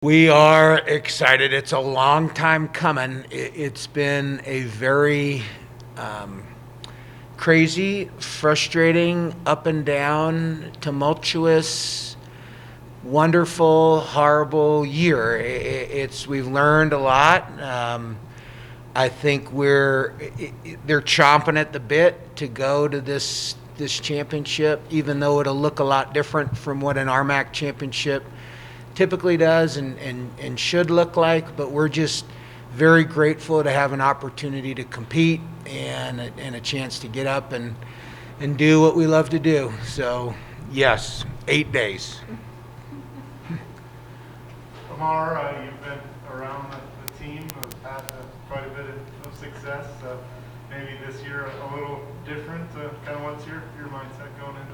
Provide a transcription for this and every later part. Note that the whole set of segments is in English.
We are excited. It's a long time coming. It's been a very um, crazy, frustrating, up and down, tumultuous, wonderful, horrible year. We've learned a lot. I think they're chomping at the bit to go to this championship, even though it'll look a lot different from what an RMAC championship typically does and should look like. But we're just very grateful to have an opportunity to compete and a chance to get up and do what we love to do. So yes, 8 days. Ammar, you've been around the team, have had quite a bit of success. Maybe this year a little different. Kind of what's your mindset going into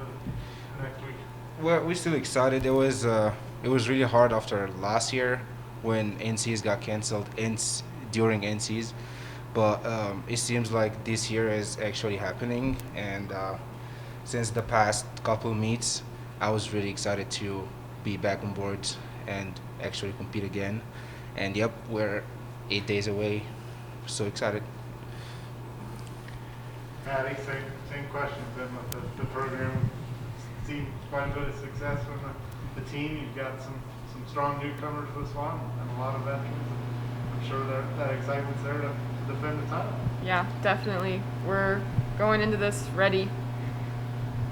the next week? Well, we're still excited. It was really hard after last year when NCs got canceled during NCs, but it seems like this year is actually happening. And since the past couple meets, I was really excited to be back on board and actually compete again. And yep, we're 8 days away. So excited. Maddie, same question. Been with the program, seen quite a bit of success from the team. You've got some strong newcomers this one and a lot of veterans. I'm sure that excitement's there to defend the title. Yeah, definitely. We're going into this ready.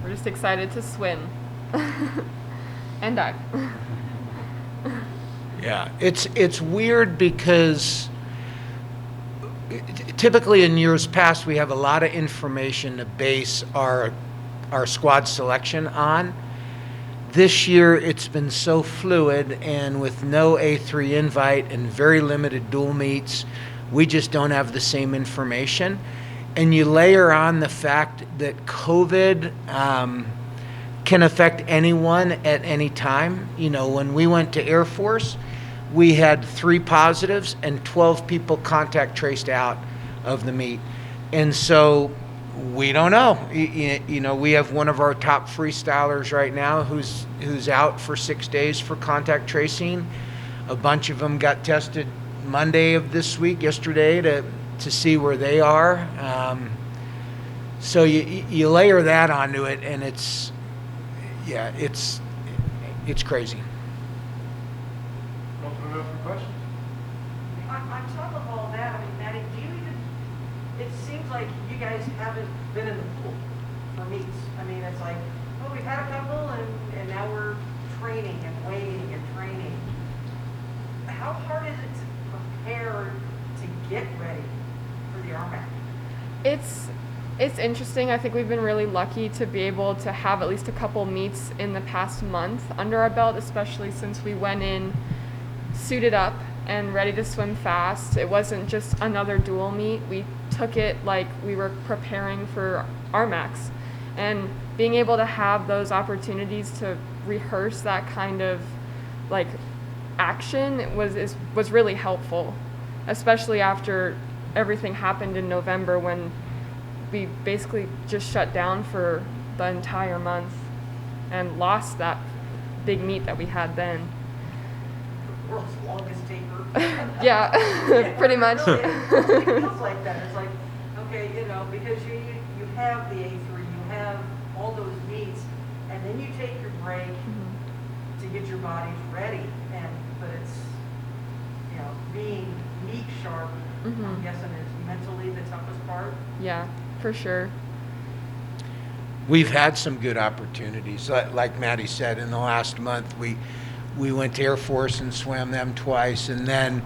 We're just excited to swim and dive. Yeah, it's weird because typically in years past we have a lot of information to base our squad selection on. This year it's been so fluid, and with no A3 invite and very limited dual meets, we just don't have the same information. And you layer on the fact that COVID can affect anyone at any time. You know, when we went to Air Force, we had 3 positives and 12 people contact traced out of the meet. And so we don't know. You know, we have one of our top freestylers right now who's out for 6 days for contact tracing. A bunch of them got tested Monday of this week, yesterday, to see where they are. So you layer that onto it, and it's crazy. Open it up for questions. On top of all that, I mean, Maddie, it seems like you guys haven't been in the pool for meets. I mean, it's like, oh, we've had a couple and now we're training and waiting and training. How hard is it to prepare to get ready for the RMAC? It's interesting. I think we've been really lucky to be able to have at least a couple meets in the past month under our belt, especially since we went in suited up and ready to swim fast. It wasn't just another dual meet. We took it like we were preparing for RMACs, and being able to have those opportunities to rehearse that kind of like action was really helpful, especially after everything happened in November when we basically just shut down for the entire month and lost that big meet that we had then. World's longest taper. Yeah, pretty much. Really, it feels like that. It's like, okay, you know, because you have the A3, you have all those meets, and then you take your break to get your bodies ready. But it's, you know, being meet sharp, I'm guessing is mentally the toughest part. Yeah, for sure. We've had some good opportunities. Like Maddie said, in the last month, we went to Air Force and swam them twice. And then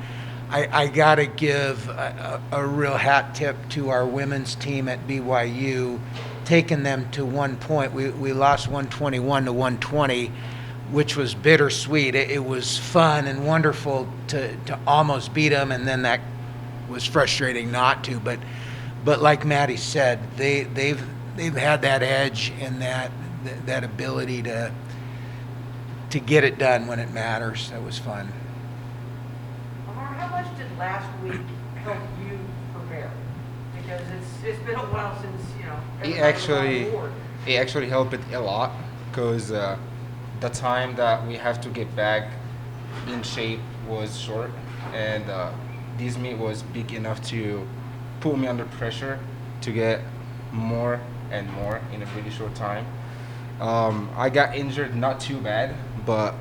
I got to give a real hat tip to our women's team at BYU, taking them to one point. We lost 121 to 120, which was bittersweet. It was fun and wonderful to almost beat them, and then that was frustrating not to. But like Maddie said, they've had that edge and that ability to get it done when it matters. That was fun. Ammar, how much did last week help you prepare? Because it's been a while since, you know, everybody was on board. It actually helped it a lot, because the time that we have to get back in shape was short, and this meet was big enough to put me under pressure to get more and more in a really short time. I got injured, not too bad, but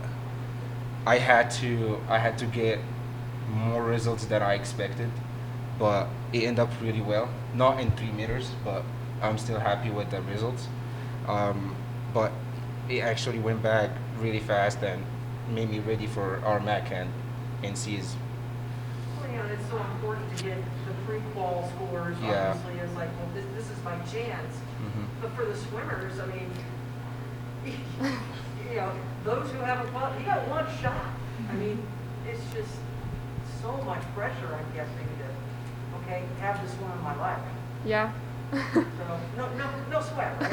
I had to get more results than I expected. But it ended up really well. Not in 3 meters, but I'm still happy with the results. But it actually went back really fast and made me ready for RMAC and NCs. Well, you know, it's so important to get the pre-qual scores, Yeah. obviously, it's like, well, this is my chance. Mhm. But for the swimmers, I mean, you know, those who haven't qualified, you got one shot. I mean, it's just so much pressure, I'm guessing, to, okay, have to swim in my life. Yeah. So, no sweat, right?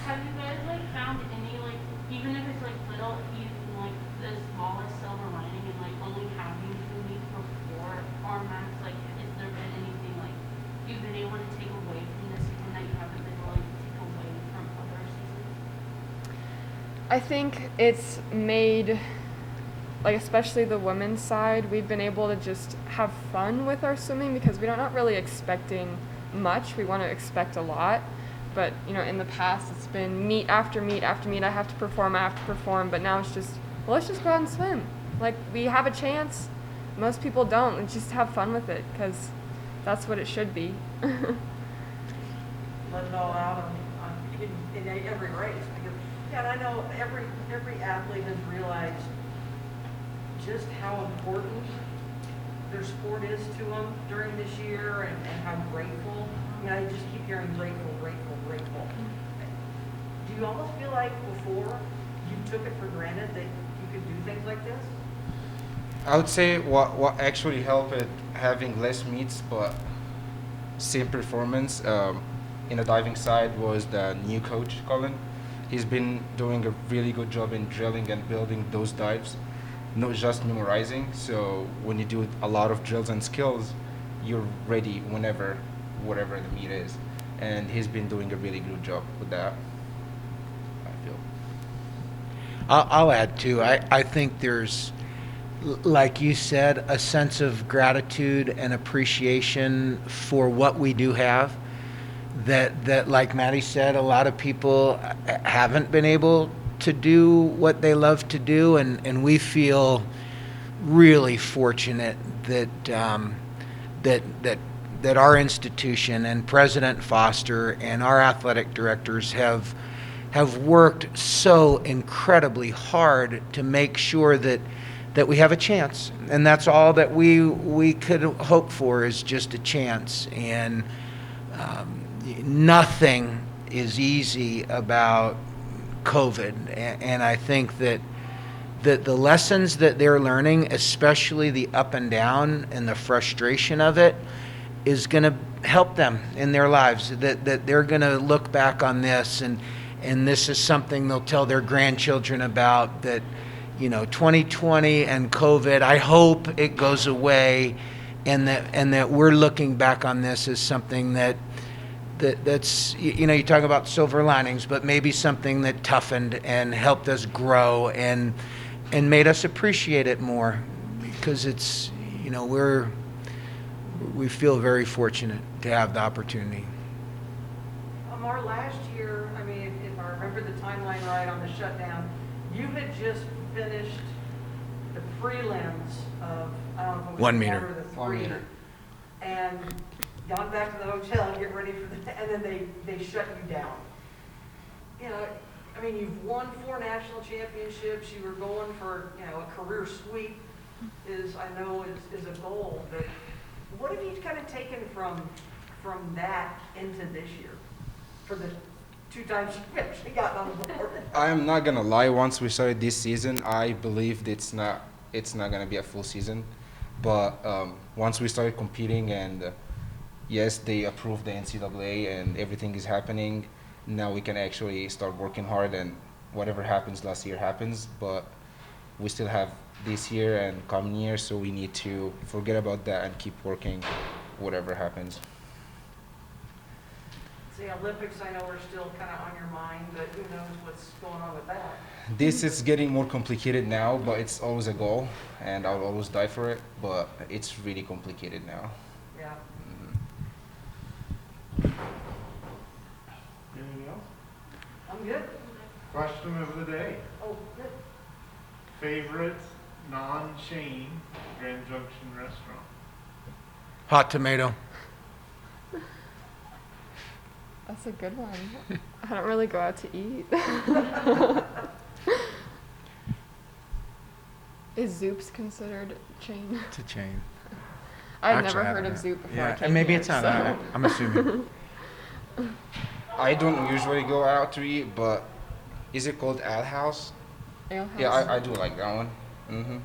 Have you guys like found any like even if it's like little even like the smallest silver lining in like only having 2 weeks before RMAX, like has there been anything like you've been able to take away from this season that you haven't been willing to take away from other seasons? I think it's made, like especially the women's side, we've been able to just have fun with our swimming because we're not really expecting much. We want to expect a lot. But, you know, in the past it's been meet after meet after meet. I have to perform. But now it's just, well, let's just go out and swim. Like, we have a chance. Most people don't. And just have fun with it because that's what it should be. Let it all out in every race. Because, yeah, and I know every athlete has realized just how important their sport is to them during this year and how grateful. I mean, I just keep hearing grateful. Do you almost feel like before you took it for granted that you could do things like this? I would say what actually helped it having less meets but same performance in the diving side was the new coach, Colin. He's been doing a really good job in drilling and building those dives, not just memorizing. So when you do a lot of drills and skills, you're ready whenever, whatever the meet is. And he's been doing a really good job with that, I feel. I'll add too. I think there's, like you said, a sense of gratitude and appreciation for what we do have. That like Maddie said, a lot of people haven't been able to do what they love to do, and we feel really fortunate that that our institution and President Foster and our athletic directors have worked so incredibly hard to make sure that we have a chance, and that's all that we could hope for is just a chance. And nothing is easy about COVID, and I think that the lessons that they're learning, especially the up and down and the frustration of it, is going to help them in their lives. That they're going to look back on this, and this is something they'll tell their grandchildren about. That, you know, 2020 and COVID, I hope it goes away, and that we're looking back on this as something that's, you know, you talk about silver linings, but maybe something that toughened and helped us grow and made us appreciate it more, because it's, you know, we feel very fortunate to have the opportunity. Ammar, last year, I mean, if I remember the timeline right on the shutdown, you had just finished the prelims of, I don't know if it was 1 the meter. or the 3, 1 meter. and gone back to the hotel and get ready for and then they shut you down. You know, I mean, you've won 4 national championships. You were going for, you know, a career sweep is a goal. But what have you kind of taken from that into this year for the 2 times you've actually gotten on the board? I'm not gonna lie. Once we started this season, I believed it's not gonna be a full season. But once we started competing, and yes, they approved the NCAA and everything is happening, now we can actually start working hard, and whatever happens last year happens. But we still have this year and coming year, so we need to forget about that and keep working, whatever happens. See, Olympics, I know are still kind of on your mind, but who knows what's going on with that? This is getting more complicated now, but it's always a goal, and I'll always die for it. But it's really complicated now. Yeah. Anything else? I'm good. Question of the day. Oh, good. Favorite non-chain Grand Junction restaurant? Hot tomato. That's a good one. I don't really go out to eat. Is Zoop's considered chain? To chain. I've Actually, never I heard haven't of had- Zoop before. I Yeah, came and maybe here, it's not. so- I'm assuming. I don't usually go out to eat, but is it called Ale House? Ale House. Yeah, I do like that one.